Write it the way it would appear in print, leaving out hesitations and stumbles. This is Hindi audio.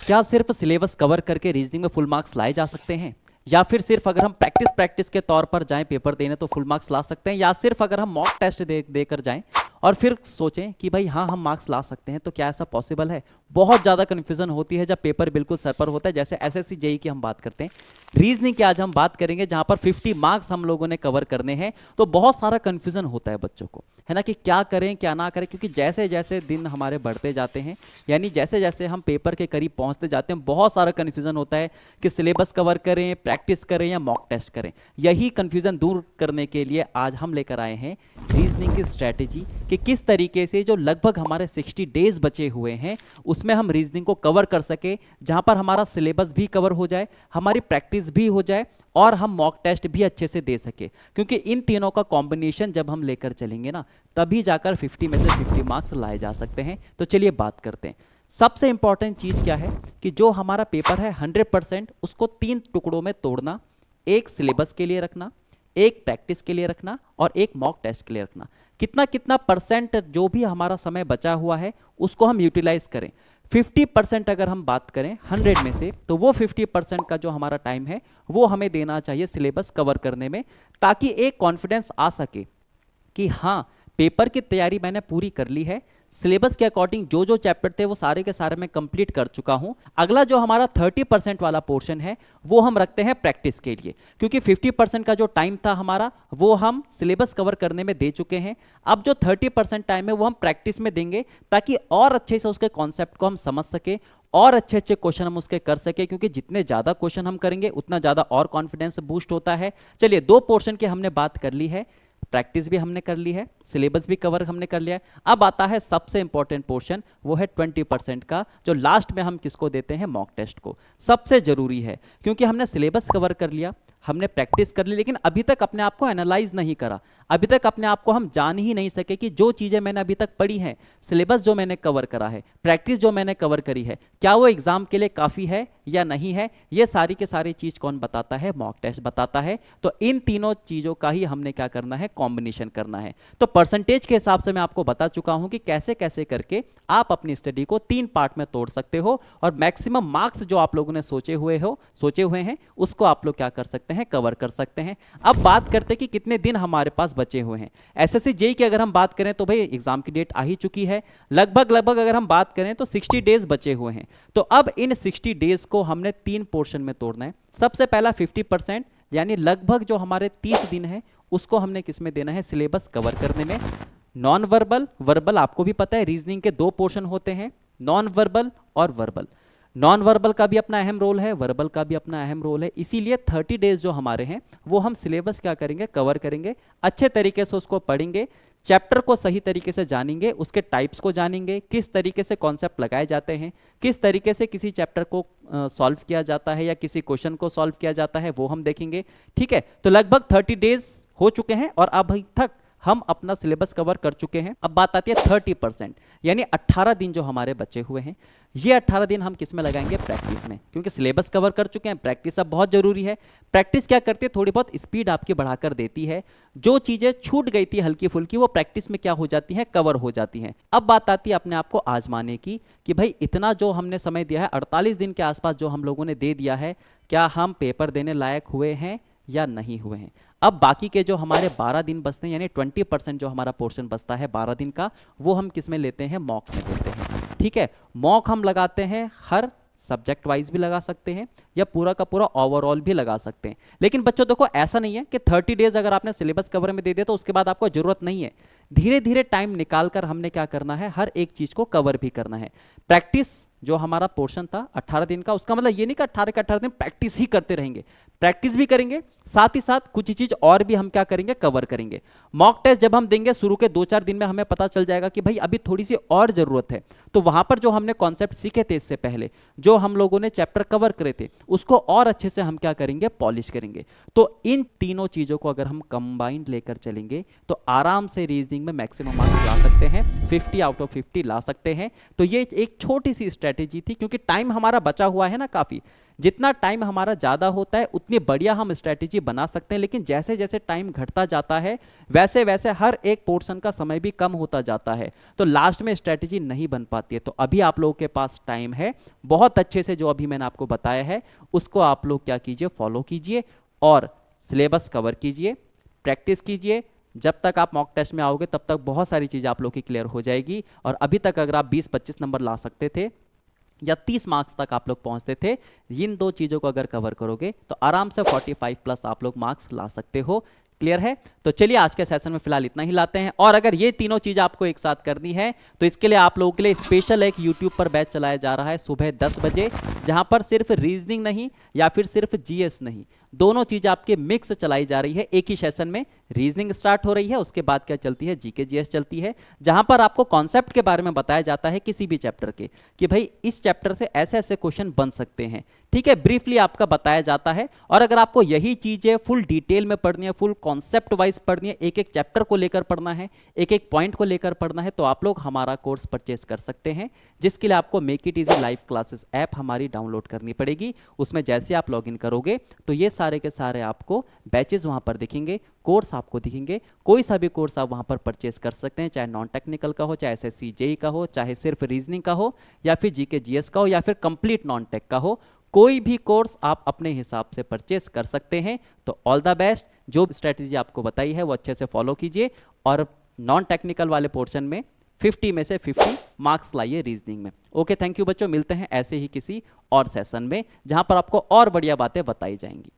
क्या सिर्फ सिलेबस कवर करके रीजनिंग में फुल मार्क्स लाए जा सकते हैं, या फिर सिर्फ अगर हम प्रैक्टिस के तौर पर जाएं पेपर देने तो फुल मार्क्स ला सकते हैं, या सिर्फ अगर हम मॉक टेस्ट देकर जाएं और फिर सोचें कि भाई हाँ हम मार्क्स ला सकते हैं, तो क्या ऐसा पॉसिबल है? बहुत ज़्यादा कन्फ्यूजन होती है जब पेपर बिल्कुल सर पर होता है। जैसे एसएससी जेई की हम बात करते हैं, रीजनिंग की आज हम बात करेंगे जहां पर 50 मार्क्स हम लोगों ने कवर करने हैं, तो बहुत सारा कन्फ्यूजन होता है बच्चों को, है ना, कि क्या करें क्या ना करें, क्योंकि जैसे जैसे दिन हमारे बढ़ते जाते हैं, यानी जैसे जैसे हम पेपर के करीब पहुंचते जाते हैं, बहुत सारा कन्फ्यूजन होता है कि सिलेबस कवर करें, प्रैक्टिस करें या मॉक टेस्ट करें। यही कन्फ्यूजन दूर करने के लिए आज हम लेकर आए हैं रीजनिंग की स्ट्रैटेजी कि किस तरीके से जो लगभग हमारे 60 डेज बचे हुए हैं उसमें हम रीजनिंग को कवर कर सके, जहां पर हमारा सिलेबस भी कवर हो जाए, हमारी प्रैक्टिस भी हो जाए और हम मॉक टेस्ट भी अच्छे से दे सके। क्योंकि इन तीनों का कॉम्बिनेशन जब हम लेकर चलेंगे ना, तभी जाकर 50 में से 50 मार्क्स लाए जा सकते हैं। तो चलिए बात करते हैं। सबसे इंपॉर्टेंट चीज क्या है कि जो हमारा पेपर है 100% उसको 3 टुकड़ों में तोड़ना, एक सिलेबस के लिए रखना, एक प्रैक्टिस के लिए रखना और एक मॉक टेस्ट के लिए रखना। कितना कितना परसेंट जो भी हमारा समय बचा हुआ है उसको हम यूटिलाइज करें। 50% अगर हम बात करें 100 में से, तो वो 50% का जो हमारा टाइम है वो हमें देना चाहिए सिलेबस कवर करने में, ताकि एक कॉन्फिडेंस आ सके कि हाँ पेपर की तैयारी मैंने पूरी कर ली है, सिलेबस के अकॉर्डिंग जो जो चैप्टर थे वो सारे के सारे मैं कंप्लीट कर चुका हूं। अगला जो हमारा 30% वाला पोर्शन है वो हम रखते हैं प्रैक्टिस के लिए, क्योंकि 50% का जो टाइम था हमारा वो हम सिलेबस कवर करने में दे चुके हैं। अब जो 30% टाइम है वो हम प्रैक्टिस में देंगे, ताकि और अच्छे से उसके कॉन्सेप्ट को हम समझ सके और अच्छे अच्छे क्वेश्चन हम उसके कर सके, क्योंकि जितने ज़्यादा क्वेश्चन हम करेंगे उतना ज़्यादा और कॉन्फिडेंस बूस्ट होता है। चलिए 2 पोर्शन की हमने बात कर ली है, प्रैक्टिस भी हमने कर ली है, सिलेबस भी कवर हमने कर लिया है। अब आता है सबसे इंपॉर्टेंट पोर्शन, वो है 20% का, जो लास्ट में हम किसको देते हैं, मॉक टेस्ट को। सबसे जरूरी है, क्योंकि हमने सिलेबस कवर कर लिया, हमने प्रैक्टिस कर ली, लेकिन अभी तक अपने आप को एनालाइज नहीं करा, अभी तक अपने आप को हम जान ही नहीं सके कि जो चीजें मैंने अभी तक पढ़ी हैं, सिलेबस जो मैंने कवर करा है, प्रैक्टिस जो मैंने कवर करी है, क्या वो एग्जाम के लिए काफी है या नहीं है। ये सारी के सारी चीज कौन बताता है, मॉक टेस्ट बताता है। तो इन तीनों चीजों का ही हमने क्या करना है, कॉम्बिनेशन करना है। तो परसेंटेज के हिसाब से मैं आपको बता चुका हूं कि कैसे कैसे करके आप अपनी स्टडी को 3 पार्ट में तोड़ सकते हो और मैक्सिमम मार्क्स जो आप लोगों ने सोचे हुए हैं उसको आप लोग क्या कर सकते हैं, कवर कर सकते हैं। अब बात करते हैं कि कितने दिन हमारे पास बचे हुए हैं। एसएससी जेई की अगर हम बात करें तो भाई एग्जाम की डेट आ ही चुकी है, लगभग अगर हम बात करें तो 60 डेज बचे हुए हैं। तो अब इन 60 डेज को हमने 3 पोर्शन में तोड़ना है। सबसे पहला 50%, यानी लगभग जो हमारे 30 दिन है उसको हमने किस में देना है, सिलेबस कवर करने में। नॉन वर्बल, वर्बल आपको भी पता है रीजनिंग के 2 पोर्शन होते हैं, नॉन वर्बल और वर्बल। नॉन वर्बल का भी अपना अहम रोल है, वर्बल का भी अपना अहम रोल है, इसीलिए 30 डेज जो हमारे हैं वो हम सिलेबस क्या करेंगे, कवर करेंगे, अच्छे तरीके से उसको पढ़ेंगे, चैप्टर को सही तरीके से जानेंगे, उसके टाइप्स को जानेंगे, किस तरीके से कॉन्सेप्ट लगाए जाते हैं, किस तरीके से किसी चैप्टर को सॉल्व किया जाता है या किसी क्वेश्चन को सॉल्व किया जाता है, वो हम देखेंगे। ठीक है, तो लगभग 30 डेज हो चुके हैं और अभी तक हम अपना सिलेबस कवर कर चुके हैं। अब बात आती है 30%, यानी 18 दिन जो हमारे बचे हुए हैं, ये 18 दिन हम किस में लगाएंगे, प्रैक्टिस में, क्योंकि सिलेबस कवर कर चुके हैं, प्रैक्टिस अब बहुत जरूरी है। प्रैक्टिस क्या करती है, थोड़ी बहुत स्पीड आपकी बढ़ाकर देती है, जो चीजें छूट गई थी हल्की फुल्की वो प्रैक्टिस में क्या हो जाती है, कवर हो जाती हैं। अब बात आती है अपने आप को आजमाने की कि भाई इतना जो हमने समय दिया है, 48 दिन के आसपास जो हम लोगों ने दे दिया है, क्या हम पेपर देने लायक हुए हैं या नहीं हुए हैं। अब बाकी के जो हमारे 12 दिन बचते हैं, यानी 20% जो हमारा पोर्शन बचता है 12 दिन का, वो हम किस में लेते हैं, मॉक में लेते हैं। ठीक है, मॉक हम लगाते हैं, हर सब्जेक्ट वाइज भी लगा सकते हैं या पूरा का पूरा ओवरऑल भी लगा सकते हैं। लेकिन बच्चों देखो ऐसा नहीं है कि 30 डेज अगर आपने सिलेबस कवर में दे दिया तो उसके बाद आपको जरूरत नहीं है। धीरे धीरे टाइम निकालकर हमने क्या करना है, हर एक चीज को कवर भी करना है। प्रैक्टिस जो हमारा पोर्शन था 18 दिन का, उसका मतलब ये नहीं कि 18 के 18 दिन प्रैक्टिस ही करते रहेंगे, प्रैक्टिस भी करेंगे, साथ ही साथ कुछ चीज और भी हम क्या करेंगे, कवर करेंगे। मॉक टेस्ट जब हम देंगे शुरू के 2-4 दिन में हमें पता चल जाएगा कि भाई अभी थोड़ी सी और जरूरत है, तो वहां पर जो हमने कॉन्सेप्ट सीखे थे इससे पहले, जो हम लोगों ने चैप्टर कवर करे थे, उसको और अच्छे से हम क्या करेंगे, पॉलिश करेंगे। तो इन तीनों चीजों को अगर हम कंबाइंड लेकर चलेंगे तो आराम से रीजनिंग में मैक्सिमम मार्क्स ला सकते हैं, 50 आउट ऑफ 50 ला सकते हैं। तो ये एक छोटी सी स्ट्रेटेजी थी, क्योंकि टाइम हमारा बचा हुआ है ना काफी, जितना टाइम हमारा ज्यादा होता है उतनी बढ़िया हम स्ट्रैटेजी बना सकते हैं, लेकिन जैसे जैसे टाइम घटता जाता है वैसे वैसे हर एक पोर्शन का समय भी कम होता जाता है, तो लास्ट में स्ट्रैटेजी नहीं बन पाती है। तो अभी आप लोगों के पास टाइम है, बहुत अच्छे से जो अभी मैंने आपको बताया है उसको आप लोग क्या कीजिए, फॉलो कीजिए और सिलेबस कवर कीजिए, प्रैक्टिस कीजिए। जब तक आप मॉक टेस्ट में आओगे तब तक बहुत सारी चीज़ें आप लोग की क्लियर हो जाएगी। और अभी तक अगर आप 20-25 नंबर ला सकते थे या 30 मार्क्स तक आप लोग पहुंचते थे, इन दो चीज़ों को अगर कवर करोगे तो आराम से 45 प्लस आप लोग मार्क्स ला सकते हो। क्लियर है? तो चलिए आज के सेशन में फिलहाल इतना ही लाते हैं। और अगर ये तीनों चीज़ आपको एक साथ करनी है तो इसके लिए आप लोगों के लिए स्पेशल एक यूट्यूब पर बैच चलाया जा रहा है सुबह 10 बजे, जहां पर सिर्फ रीजनिंग नहीं या फिर सिर्फ जीएस नहीं, दोनों चीज आपके मिक्स चलाई जा रही है। एक ही सेशन में रीजनिंग स्टार्ट हो रही है, उसके बाद क्या चलती है, जीके जीएस चलती है, जहां पर आपको कॉन्सेप्ट के बारे में बताया जाता है किसी भी चैप्टर के, कि भाई इस चैप्टर से ऐसे ऐसे क्वेश्चन बन सकते हैं। ठीक है, ब्रीफली आपका बताया जाता है। और अगर आपको यही चीजें फुल डिटेल में पढ़नी है, फुल कॉन्सेप्ट वाइज पढ़नी है, एक एक चैप्टर को लेकर पढ़ना है, एक एक पॉइंट को लेकर पढ़ना है, तो आप लोग हमारा कोर्स परचेस कर सकते हैं, जिसके लिए आपको make it easy live classes app हमारी डाउनलोड करनी पड़ेगी। उसमें जैसे आप लॉगिन करोगे तो ये सारे के सारे आपको बैचेस वहां पर दिखेंगे, कोर्स आपको दिखेंगे। कोई सा भी कोर्स आप वहां पर परचेस कर सकते हैं, चाहे नॉन टेक्निकल का हो, चाहे एसएससी जेई का हो, चाहे सिर्फ रीजनिंग का हो, या फिर जीके जीएस का हो, या फिर कंप्लीट नॉन टेक का हो। कोई भी कोर्स आप अपने हिसाब से परचेस कर सकते हैं। तो ऑल द बेस्ट। जो स्ट्रेटेजी आपको बताई है वो अच्छे से फॉलो कीजिए और नॉन टेक्निकल वाले पोर्शन में 50 में से 50 मार्क्स लाइए रीजनिंग में। ओके, थैंक यू बच्चों, मिलते हैं ऐसे ही किसी और सेशन में जहां पर आपको और बढ़िया बातें बताई जाएंगी।